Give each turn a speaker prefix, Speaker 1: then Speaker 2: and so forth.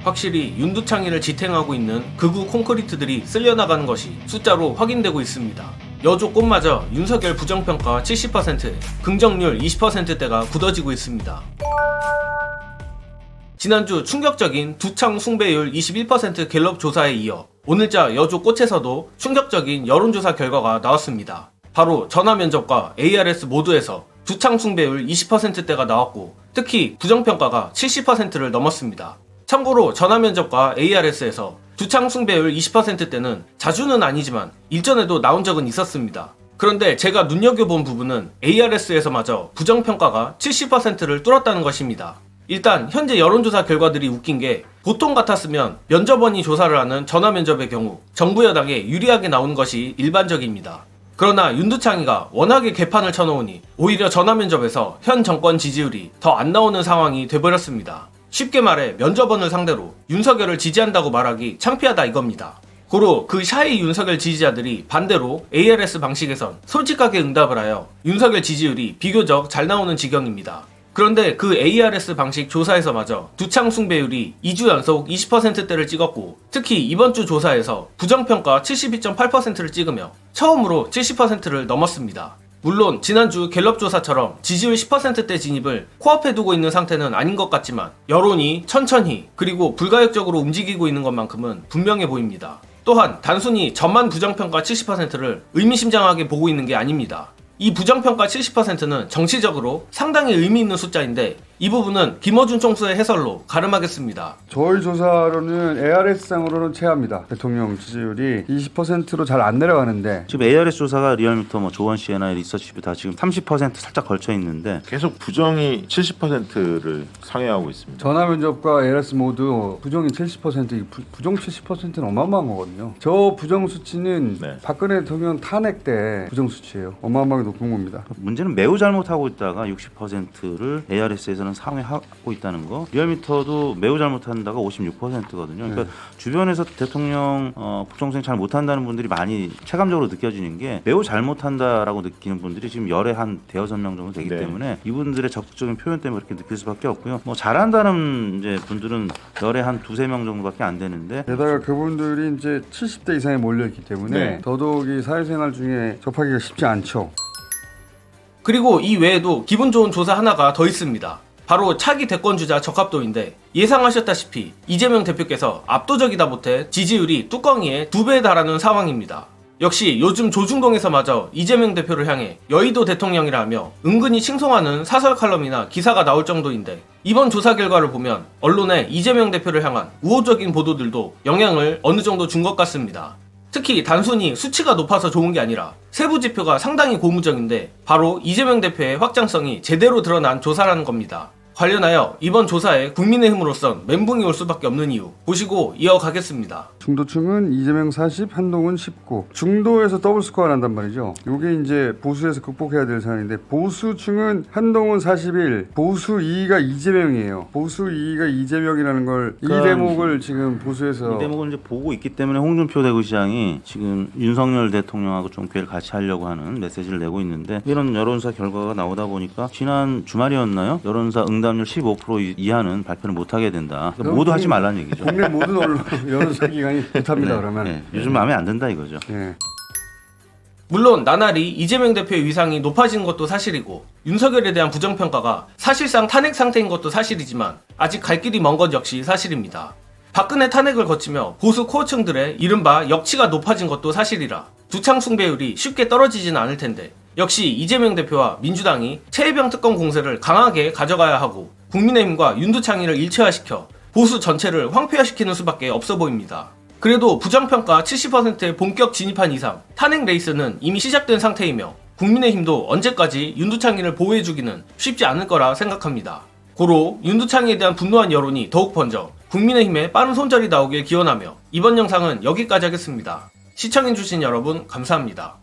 Speaker 1: 확실히 윤두창이를 지탱하고 있는 극우 콘크리트들이 쓸려나가는 것이 숫자로 확인되고 있습니다. 여조꽃마저 윤석열 부정평가 70%, 긍정률 20%대가 굳어지고 있습니다. 지난주 충격적인 두창 숭배율 21% 갤럽 조사에 이어 오늘자 여조꽃에서도 충격적인 여론조사 결과가 나왔습니다. 바로 전화면접과 ARS 모두에서 두창 숭배율 20%대가 나왔고 특히 부정평가가 70%를 넘었습니다. 참고로 전화면접과 ARS에서 두창 숭배율 20%대는 자주는 아니지만 일전에도 나온 적은 있었습니다. 그런데 제가 눈여겨본 부분은 ARS에서마저 부정평가가 70%를 뚫었다는 것입니다. 일단 현재 여론조사 결과들이 웃긴 게 보통 같았으면 면접원이 조사를 하는 전화면접의 경우 정부 여당에 유리하게 나오는 것이 일반적입니다. 그러나 윤두창이가 워낙에 개판을 쳐놓으니 오히려 전화면접에서 현 정권 지지율이 더 안 나오는 상황이 돼버렸습니다. 쉽게 말해 면접원을 상대로 윤석열을 지지한다고 말하기 창피하다 이겁니다. 고로 그 샤이 윤석열 지지자들이 반대로 ARS 방식에선 솔직하게 응답을 하여 윤석열 지지율이 비교적 잘 나오는 지경입니다. 그런데 그 ARS 방식 조사에서마저 두창 숭배율이 2주 연속 20%대를 찍었고 특히 이번 주 조사에서 부정평가 72.8%를 찍으며 처음으로 70%를 넘었습니다. 물론 지난주 갤럽 조사처럼 지지율 10%대 진입을 코앞에 두고 있는 상태는 아닌 것 같지만 여론이 천천히 그리고 불가역적으로 움직이고 있는 것만큼은 분명해 보입니다. 또한 단순히 전만 부정평가 70%를 의미심장하게 보고 있는 게 아닙니다. 이 부정평가 70%는 정치적으로 상당히 의미 있는 숫자인데 이 부분은 김어준 총수의 해설로 가름하겠습니다.
Speaker 2: 저희 조사로는 ARS상으로는 최하입니다. 대통령 지지율이 20%로 잘 안 내려가는데
Speaker 3: 지금 ARS 조사가 리얼미터 뭐 조원 씨나 리서치뷰 다 지금 30% 살짝 걸쳐 있는데
Speaker 4: 계속 부정이 70%를 상회하고 있습니다.
Speaker 2: 전화면접과 ARS 모두 부정이 70%, 부정 70%는 어마어마한 거거든요. 저 부정 수치는
Speaker 4: 네.
Speaker 2: 박근혜 대통령 탄핵 때 부정 수치예요. 어마어마하게 높은 겁니다.
Speaker 3: 문제는 매우 잘못하고 있다가 60%를 ARS에서는 상회하고 있다는 거. 리얼미터도 매우 잘못한다가 56%거든요. 그러니까 주변에서 대통령 국정수행 잘 못한다는 분들이 많이 체감적으로 느껴지는 게 매우 잘못한다라고 느끼는 분들이 지금 열에 한 대여섯 명 정도 되기 때문에 이분들의 적극적인 표현 때문에 그렇게 느낄 수밖에 없고요. 뭐 잘한다는 이제 분들은 열에 한 두세 명 정도밖에 안 되는데
Speaker 2: 게다가 그분들이 이제 70대 이상에 몰려있기 때문에 더더욱이 사회생활 중에 접하기가 쉽지 않죠.
Speaker 1: 그리고 이 외에도 기분 좋은 조사 하나가 더 있습니다. 바로 차기 대권주자 적합도인데 예상하셨다시피 이재명 대표께서 압도적이다 못해 지지율이 뚜껑이의 2배에 달하는 상황입니다. 역시 요즘 조중동에서마저 이재명 대표를 향해 여의도 대통령이라 하며 은근히 칭송하는 사설 칼럼이나 기사가 나올 정도인데 이번 조사 결과를 보면 언론에 이재명 대표를 향한 우호적인 보도들도 영향을 어느 정도 준 것 같습니다. 특히 단순히 수치가 높아서 좋은 게 아니라 세부 지표가 상당히 고무적인데 바로 이재명 대표의 확장성이 제대로 드러난 조사라는 겁니다. 관련하여 이번 조사에 국민의힘으로선 멘붕이 올 수밖에 없는 이유 보시고 이어가겠습니다.
Speaker 2: 중도층은 이재명 40, 한동훈 19. 중도에서 더블 스코어가 난단 말이죠. 이게 이제 보수에서 극복해야 될 사안인데 보수층은 한동훈 41, 보수 2위가 이재명이에요. 보수 2위가 이재명이라는 걸 이 대목을 지금 보수에서
Speaker 3: 이 대목을 이제 보고 있기 때문에 홍준표 대구시장이 지금 윤석열 대통령하고 좀 궤를 같이 하려고 하는 메시지를 내고 있는데 이런 여론조사 결과가 나오다 보니까 지난 주말이었나요? 여론조사 응답률 15% 이하는 발표를 못하게 된다. 그러니까 모두 하지 말라는 얘기죠.
Speaker 2: 국내 모든 언론 여론조사 기관이 못합니다. 그러면
Speaker 3: 요즘 마음에 안 든다 이거죠.
Speaker 1: 물론 나날이 이재명 대표의 위상이 높아지는 것도 사실이고 윤석열에 대한 부정평가가 사실상 탄핵 상태인 것도 사실이지만 아직 갈 길이 먼 것 역시 사실입니다. 박근혜 탄핵을 거치며 보수 코어층들의 이른바 역치가 높아진 것도 사실이라 두창 숭배율이 쉽게 떨어지지는 않을 텐데 역시 이재명 대표와 민주당이 최혜병 특검 공세를 강하게 가져가야 하고 국민의힘과 윤두창이를 일체화시켜 보수 전체를 황폐화시키는 수밖에 없어 보입니다. 그래도 부정평가 70%에 본격 진입한 이상 탄핵 레이스는 이미 시작된 상태이며 국민의힘도 언제까지 윤두창이를 보호해주기는 쉽지 않을 거라 생각합니다. 고로 윤두창이에 대한 분노한 여론이 더욱 번져 국민의힘에 빠른 손절이 나오길 기원하며 이번 영상은 여기까지 하겠습니다. 시청해주신 여러분 감사합니다.